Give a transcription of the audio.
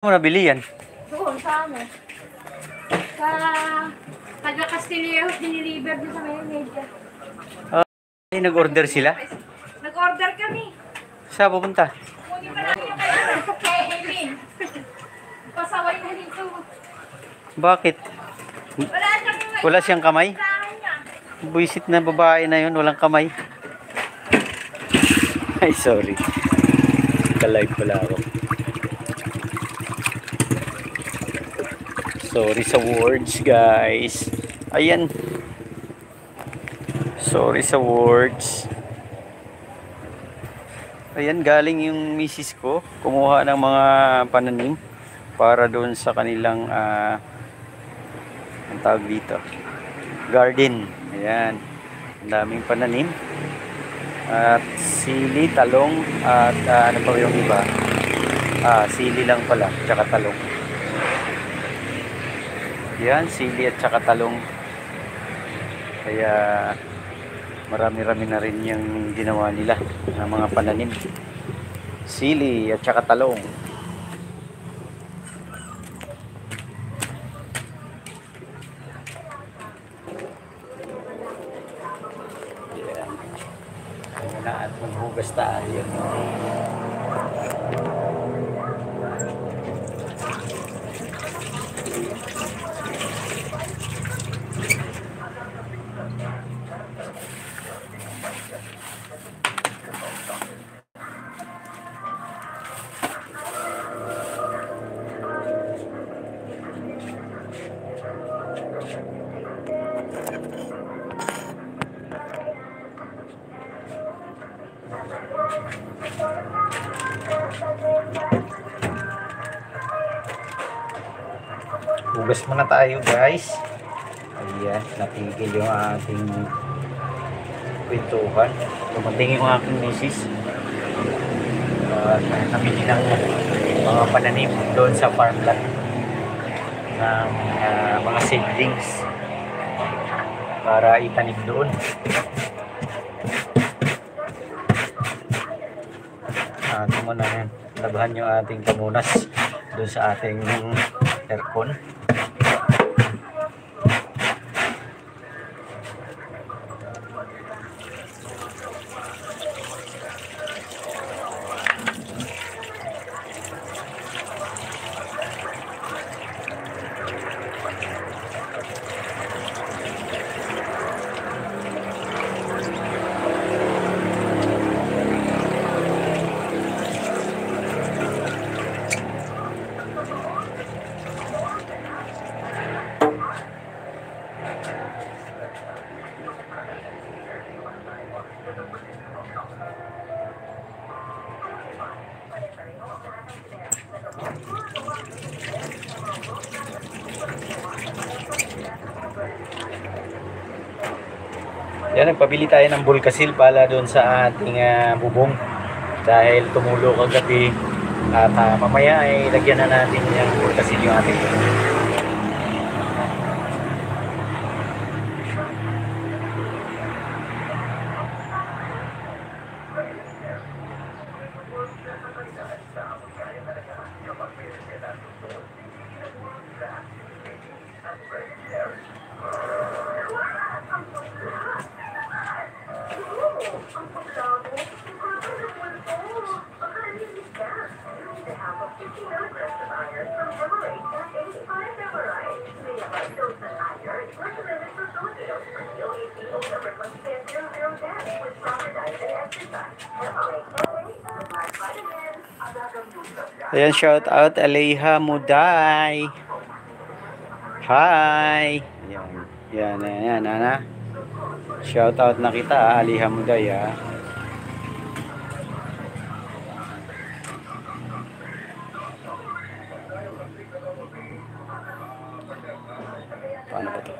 Mo nabili yan? Doon, sa ano? Sa taga Castillejo, diniliver doon sa may media. Ay, nag-order sila? Nag-order kami. Saan pupunta? Kunin pa namin yung kay Helen. Pasaway na dito. Bakit? Wala Wala siyang kamay? Buisit na babae na yun, walang kamay. Ay, sorry. Ka-live pala ako. Sorry sa words, guys. Ayan. Sorry sa words. Ayan, galing yung misis ko. Kumuha ng mga pananim para doon sa kanilang ang tawag dito, garden. Ayan. Ang daming pananim. At sili, talong, at ano pa yung iba? Sili lang pala, tsaka talong. Yan, sili at saka talong. Kaya marami-rami na rin yung ginawa nila ng mga pananim. Sili at saka talong. Yan. Kaya na at maghugas tayo. Hugas muna tayo, guys. Ayan, natigil yung ating kwentuhan. Dumating yung aking misis. Nabili ng mga pananim doon sa farmland ng mga seedlings para itanim doon. Ito muna yan. Labahan yung ating pamunas doon sa ating aircon. Yan, nagpabili tayo ng Bulkasil pala doon sa ating bubong dahil tumulo kagabi at mamaya ay lagyan na natin yung Bulkasil yung ating bubong. Ayan, shout out Aleha Muday. Hi. Yan, Ana. Shout out na kita, Aleha Muday, Paano ba ito?